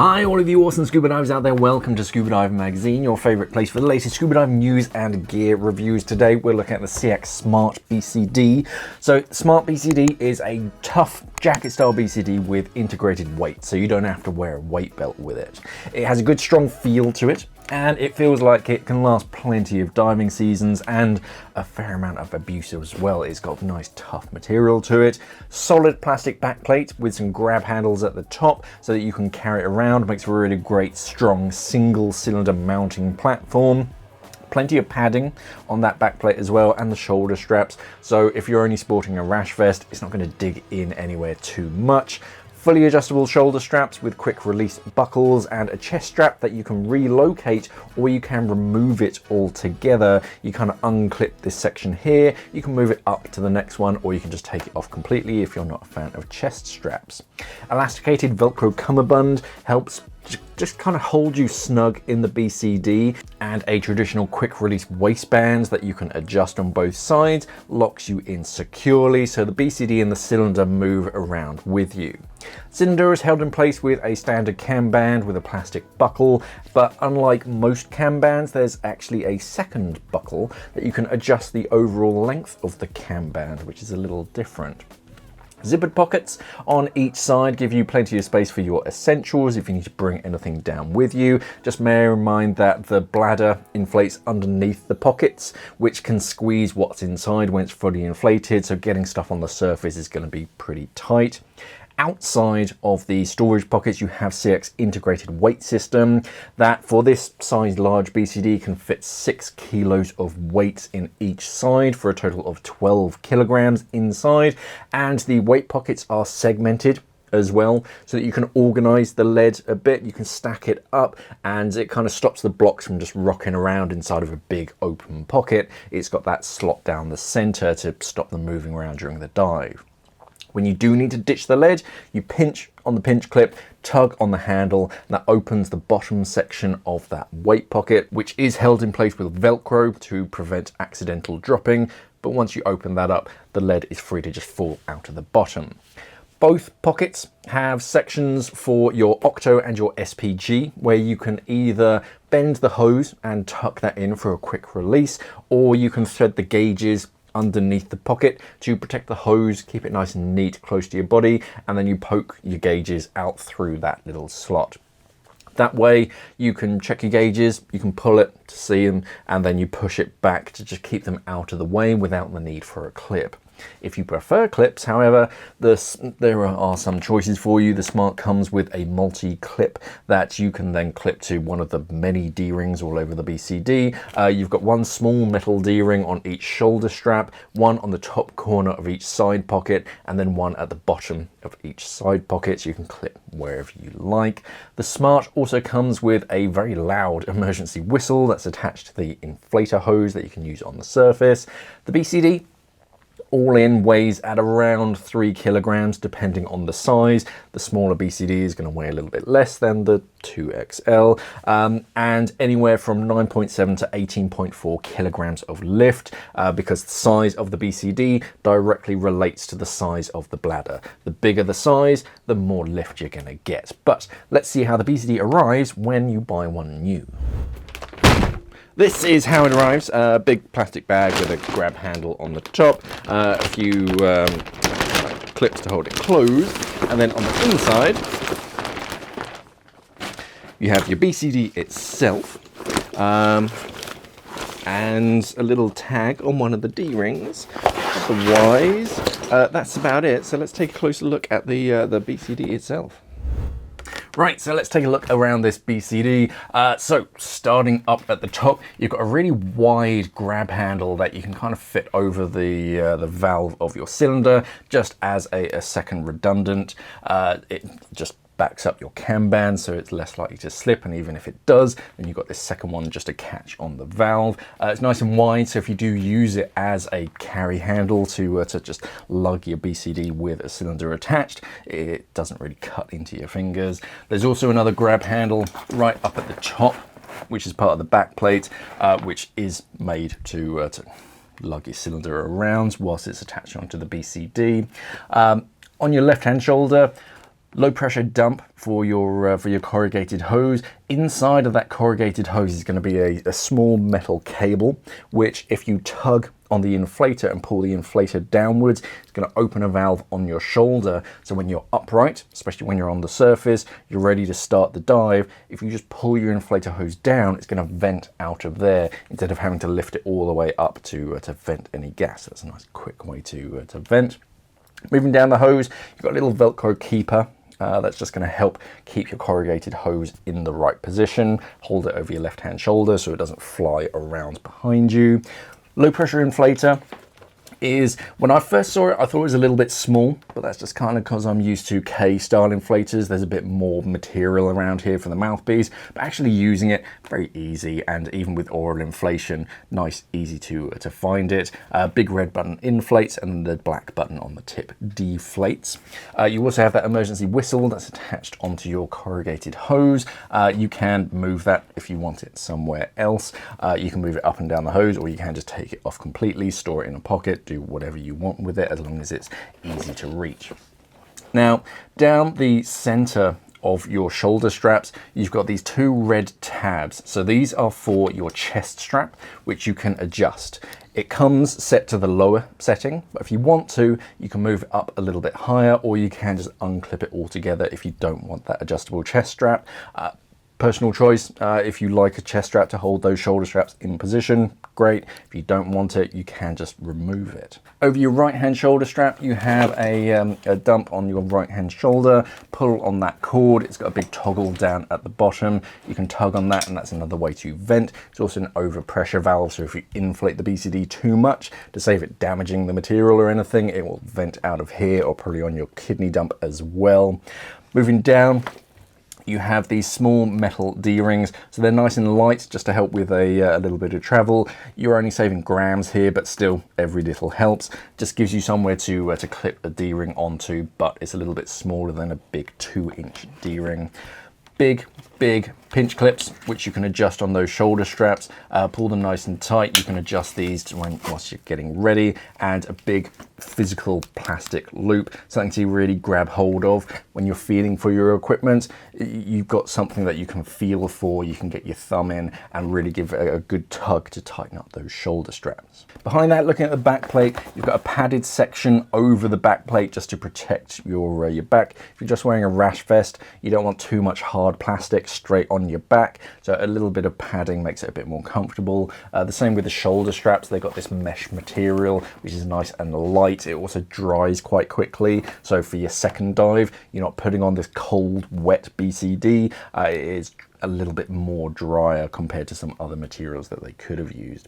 Hi all of you awesome scuba divers out there, welcome to Scuba Diving Magazine, your favourite place for the latest scuba diving news and gear reviews. Today we're looking at the SEAC Smart BCD. So Smart BCD is a tough jacket style BCD with integrated weight, so you don't have to wear a weight belt with it. It has a good strong feel to it, and it feels like it can last plenty of diving seasons and a fair amount of abuse as well. It's got nice tough material to it, solid plastic backplate with some grab handles at the top so that you can carry it around. Makes a really great strong single cylinder mounting platform. Plenty of padding on that backplate as well, and the shoulder straps, so if you're only sporting a rash vest, it's not going to dig in anywhere too much. Fully adjustable shoulder straps with quick release buckles and a chest strap that you can relocate, or you can remove it altogether. You kind of unclip this section here, you can move it up to the next one, or you can just take it off completely if you're not a fan of chest straps. Elasticated Velcro cummerbund helps just kind of hold you snug in the BCD, and a traditional quick release waistband that you can adjust on both sides locks you in securely, so the BCD and the cylinder move around with you. Cylinder is held in place with a standard cam band with a plastic buckle, but unlike most cam bands, there's actually a second buckle that you can adjust the overall length of the cam band, which is a little different. Zippered pockets on each side give you plenty of space for your essentials if you need to bring anything down with you. Just bear in mind that the bladder inflates underneath the pockets, which can squeeze what's inside when it's fully inflated, so getting stuff on the surface is going to be pretty tight. Outside of the storage pockets, you have SEAC's integrated weight system that for this size large BCD can fit 6 kilos of weight in each side for a total of 12 kilograms inside, and the weight pockets are segmented as well so that you can organize the lead a bit. You can stack it up and it kind of stops the blocks from just rocking around inside of a big open pocket. It's got that slot down the center to stop them moving around during the dive. When you do need to ditch the lead, you pinch on the pinch clip, tug on the handle, and that opens the bottom section of that weight pocket, which is held in place with Velcro to prevent accidental dropping. But once you open that up, the lead is free to just fall out of the bottom. Both pockets have sections for your Octo and your SPG, where you can either bend the hose and tuck that in for a quick release, or you can thread the gauges underneath the pocket to protect the hose, keep it nice and neat close to your body, and then you poke your gauges out through that little slot. That way you can check your gauges, you can pull it to see them, and then you push it back to just keep them out of the way without the need for a clip. If you prefer clips, however, there are some choices for you. The Smart comes with a multi-clip that you can then clip to one of the many D-rings all over the BCD. You've got one small metal D-ring on each shoulder strap, one on the top corner of each side pocket, and then one at the bottom of each side pocket, so you can clip wherever you like. The Smart also comes with a very loud emergency whistle that's attached to the inflator hose that you can use on the surface. The BCD all in weighs at around 3 kilograms depending on the size. The smaller BCD is going to weigh a little bit less than the 2XL, and anywhere from 9.7 to 18.4 kilograms of lift, because the size of the BCD directly relates to the size of the bladder. The bigger the size, the more lift you're going to get. But let's see how the BCD arrives when you buy one new. This is how it arrives, a big plastic bag with a grab handle on the top, a few clips to hold it closed, and then on the inside you have your BCD itself, and a little tag on one of the D-rings. Otherwise, that's about it. So let's take a closer look at the BCD itself. Right, so let's take a look around this BCD. So starting up at the top, you've got a really wide grab handle that you can kind of fit over the valve of your cylinder, just as a second redundant. It just backs up your cam band so it's less likely to slip, and even if it does, then you've got this second one just to catch on the valve. It's nice and wide, so if you do use it as a carry handle to just lug your BCD with a cylinder attached, it doesn't really cut into your fingers. There's also another grab handle right up at the top, which is part of the backplate, which is made to lug your cylinder around whilst it's attached onto the BCD. On your left hand shoulder, Low pressure dump for your corrugated hose. Inside of that corrugated hose is going to be a small metal cable, which if you tug on the inflator and pull the inflator downwards, it's going to open a valve on your shoulder. So when you're upright, especially when you're on the surface, you're ready to start the dive. If you just pull your inflator hose down, it's going to vent out of there instead of having to lift it all the way up to vent any gas. That's a nice quick way to vent. Moving down the hose, you've got a little Velcro keeper. That's just going to help keep your corrugated hose in the right position. Hold it over your left-hand shoulder so it doesn't fly around behind you. Low pressure inflator is, when I first saw it, I thought it was a little bit small, but that's just kind of because I'm used to K-style inflators. There's a bit more material around here for the mouthpiece, but actually using it, very easy, and even with oral inflation, nice, easy to find it. Big red button inflates, and the black button on the tip deflates. You also have that emergency whistle that's attached onto your corrugated hose. You can move that if you want it somewhere else. You can move it up and down the hose, or you can just take it off completely, store it in a pocket, do whatever you want with it as long as it's easy to reach. Now, down the center of your shoulder straps, you've got these two red tabs. So these are for your chest strap, which you can adjust. It comes set to the lower setting, but if you want to, you can move it up a little bit higher, or you can just unclip it altogether if you don't want that adjustable chest strap. Personal choice. If you like a chest strap to hold those shoulder straps in position, great. If you don't want it, you can just remove it. Over your right hand shoulder strap, you have a dump on your right hand shoulder. Pull on that cord. It's got a big toggle down at the bottom. You can tug on that, and that's another way to vent. It's also an overpressure valve, so if you inflate the BCD too much to save it damaging the material or anything, it will vent out of here, or probably on your kidney dump as well. Moving down, you have these small metal D-rings, so they're nice and light just to help with a little bit of travel. You're only saving grams here, but still every little helps. Just gives you somewhere to clip a D-ring onto, but it's a little bit smaller than a big 2-inch D-ring. Big pinch clips, which you can adjust on those shoulder straps. Pull them nice and tight. You can adjust these whilst you're getting ready, and a big physical plastic loop, something to really grab hold of when you're feeling for your equipment. You've got something that you can feel for. You can get your thumb in and really give a good tug to tighten up those shoulder straps. Behind that, looking at the back plate, you've got a padded section over the back plate just to protect your back. If you're just wearing a rash vest, you don't want too much hard plastic straight on your back, so a little bit of padding makes it a bit more comfortable. The same with the shoulder straps. They've got this mesh material which is nice and light. It also dries quite quickly, so for your second dive, you're not putting on this cold, wet BCD. It is a little bit more drier compared to some other materials that they could have used.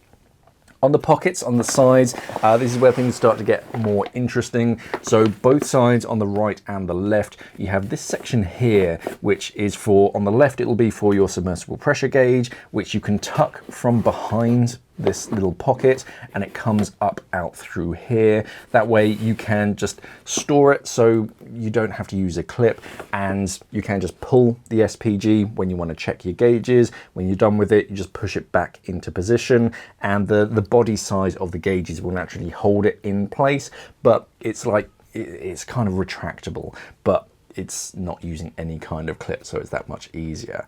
On the pockets, on the sides, this is where things start to get more interesting. So both sides, on the right and the left, you have this section here, which is for, on the left, it'll be for your submersible pressure gauge, which you can tuck from behind this little pocket, and it comes up out through here. That way you can just store it so you don't have to use a clip, and you can just pull the SPG when you want to check your gauges. When you're done with it, you just push it back into position, and the body size of the gauges will naturally hold it in place, but it's kind of retractable, but it's not using any kind of clip, so it's that much easier.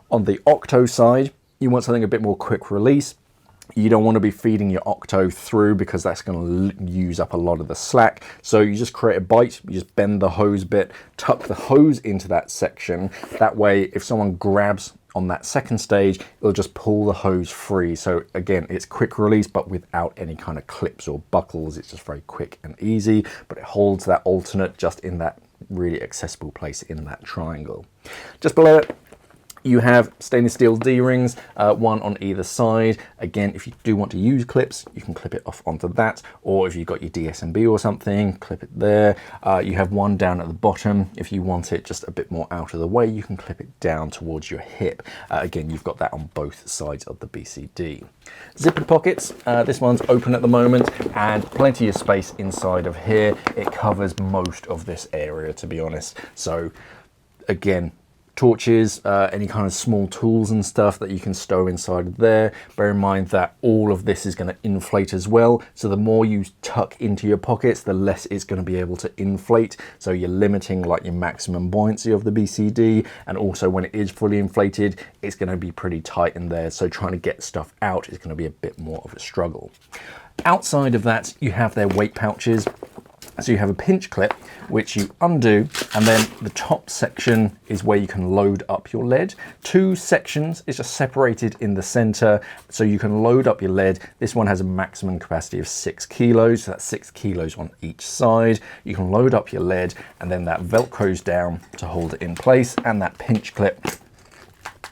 On the Octo side, you want something a bit more quick release. You don't want to be feeding your Octo through because that's going to use up a lot of the slack. So you just create a bite, you just bend the hose bit, tuck the hose into that section. That way, if someone grabs on that second stage, it'll just pull the hose free. So again, it's quick release, but without any kind of clips or buckles. It's just very quick and easy, but it holds that alternate just in that really accessible place in that triangle. Just below it, you have stainless steel D-rings, one on either side. Again, if you do want to use clips, you can clip it off onto that, or if you've got your DSMB or something, clip it there. You have one down at the bottom. If you want it just a bit more out of the way, you can clip it down towards your hip. Again, you've got that on both sides of the BCD. Zippered pockets, this one's open at the moment, and plenty of space inside of here. It covers most of this area, to be honest. So again, torches, any kind of small tools and stuff that you can stow inside of there. Bear in mind that all of this is going to inflate as well, so the more you tuck into your pockets, the less it's going to be able to inflate, so you're limiting like your maximum buoyancy of the BCD, and also when it is fully inflated, it's going to be pretty tight in there, so trying to get stuff out is going to be a bit more of a struggle. Outside of that, you have their weight pouches. So you have a pinch clip, which you undo, and then the top section is where you can load up your lead. Two sections is just separated in the center, so you can load up your lead. This one has a maximum capacity of 6 kilos, so that's 6 kilos on each side. You can load up your lead, and then that velcros down to hold it in place, and that pinch clip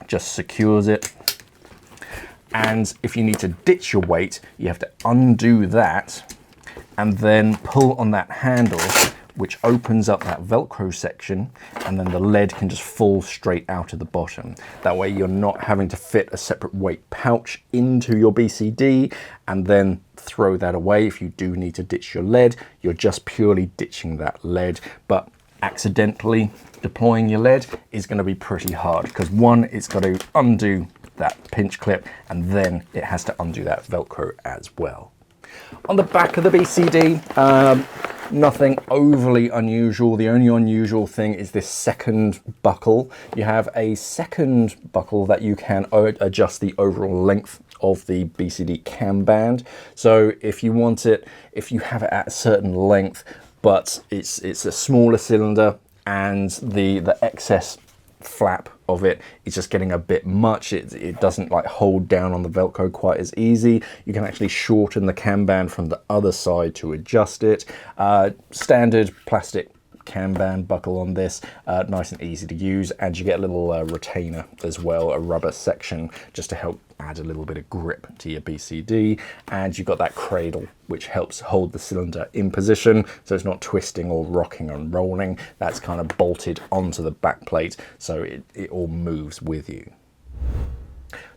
just secures it. And if you need to ditch your weight, you have to undo that and then pull on that handle, which opens up that Velcro section, and then the lead can just fall straight out of the bottom. That way you're not having to fit a separate weight pouch into your BCD and then throw that away. If you do need to ditch your lead, you're just purely ditching that lead. But accidentally deploying your lead is going to be pretty hard, because one, it's got to undo that pinch clip, and then it has to undo that Velcro as well. On the back of the BCD, nothing overly unusual. The only unusual thing is this second buckle. You have a second buckle that you can adjust the overall length of the BCD cam band. So if you want it, if you have it at a certain length, but it's a smaller cylinder and the excess flap of it is just getting a bit much, it doesn't like hold down on the Velcro quite as easy, you can actually shorten the cam band from the other side to adjust it. Standard plastic cam band buckle on this, nice and easy to use, and you get a little retainer as well, a rubber section, just to help add a little bit of grip to your BCD. And you've got that cradle which helps hold the cylinder in position so it's not twisting or rocking and rolling. That's kind of bolted onto the backplate, so it all moves with you.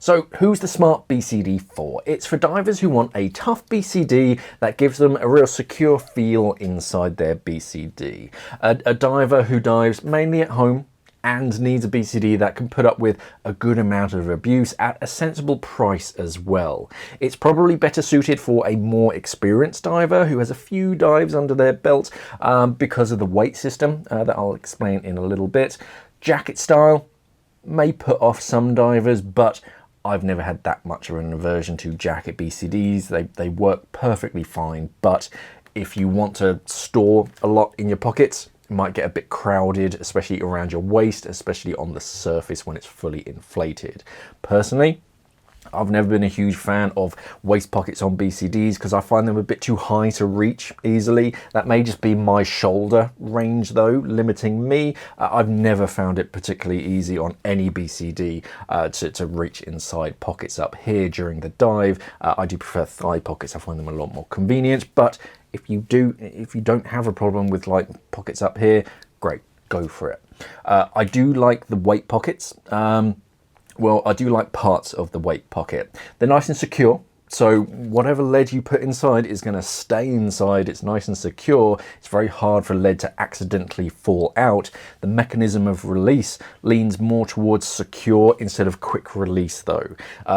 So who's the Smart BCD for? It's for divers who want a tough BCD that gives them a real secure feel inside their BCD. A diver who dives mainly at home and needs a BCD that can put up with a good amount of abuse at a sensible price as well. It's probably better suited for a more experienced diver who has a few dives under their belt because of the weight system that I'll explain in a little bit. Jacket style may put off some divers, but I've never had that much of an aversion to jacket BCDs. They work perfectly fine, but if you want to store a lot in your pockets, it might get a bit crowded, especially around your waist, especially on the surface when it's fully inflated. Personally, I've never been a huge fan of waist pockets on BCDs because I find them a bit too high to reach easily. That may just be my shoulder range though, limiting me. I've never found it particularly easy on any BCD to reach inside pockets up here during the dive. I do prefer thigh pockets. I find them a lot more convenient, but if you don't have a problem with like pockets up here, great, go for it. I do like the weight pockets. Well, I do like parts of the weight pocket. They're nice and secure, so whatever lead you put inside is going to stay inside. It's nice and secure. It's very hard for lead to accidentally fall out. The mechanism of release leans more towards secure instead of quick release though.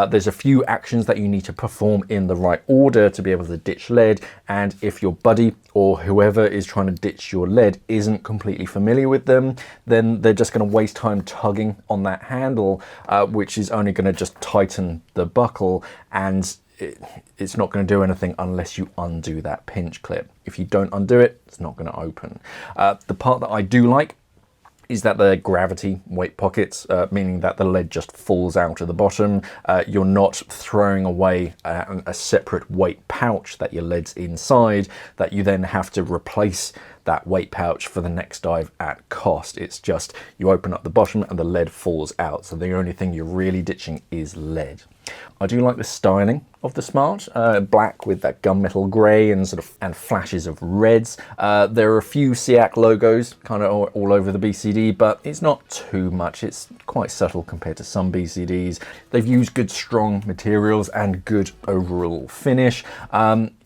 There's a few actions that you need to perform in the right order to be able to ditch lead, and if your buddy or whoever is trying to ditch your lead isn't completely familiar with them, then they're just going to waste time tugging on that handle, which is only going to just tighten the buckle, and it's not going to do anything unless you undo that pinch clip. If you don't undo it, it's not going to open. The part that I do like is that they're gravity weight pockets, meaning that the lead just falls out of the bottom. You're not throwing away a separate weight pouch that your lead's inside that you then have to replace that weight pouch for the next dive at cost. It's just you open up the bottom and the lead falls out. So the only thing you're really ditching is lead. I do like the styling of the Smart, black with that gunmetal grey and and flashes of reds. There are a few SEAC logos kind of all over the BCD, but it's not too much. It's quite subtle compared to some BCDs. They've used good strong materials and good overall finish.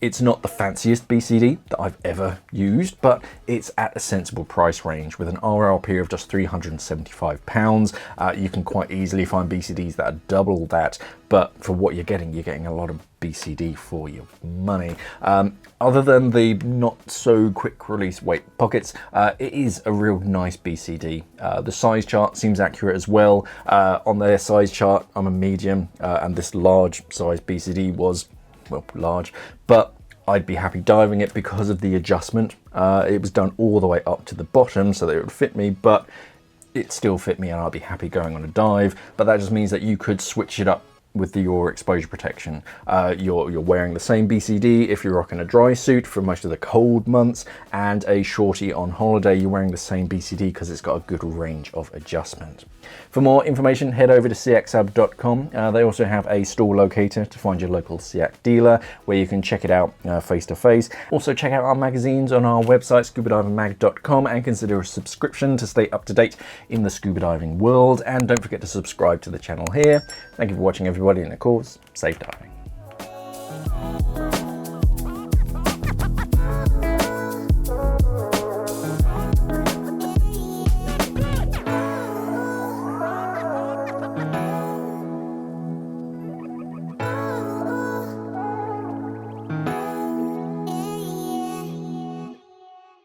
It's not the fanciest BCD that I've ever used, but it's at a sensible price range with an RRP of just £375. You can quite easily find BCDs that are double that, but for what you're getting a lot of BCD for your money. Other than the not so quick release weight pockets, it is a real nice BCD. The size chart seems accurate as well. On their size chart, I'm a medium, and this large size BCD was, well, large, but I'd be happy diving it because of the adjustment. It was done all the way up to the bottom so that it would fit me, but it still fit me and I'd be happy going on a dive. But that just means that you could switch it up with your exposure protection. You're wearing the same BCD if you're rocking a dry suit for most of the cold months, and a shorty on holiday, you're wearing the same BCD because it's got a good range of adjustment. For more information, head over to seacsub.com. They also have a store locator to find your local SEAC dealer where you can check it out face to face. Also check out our magazines on our website, scubadivingmag.com, and consider a subscription to stay up to date in the scuba diving world. And don't forget to subscribe to the channel here. Thank you for watching, everybody, and of course, safe diving.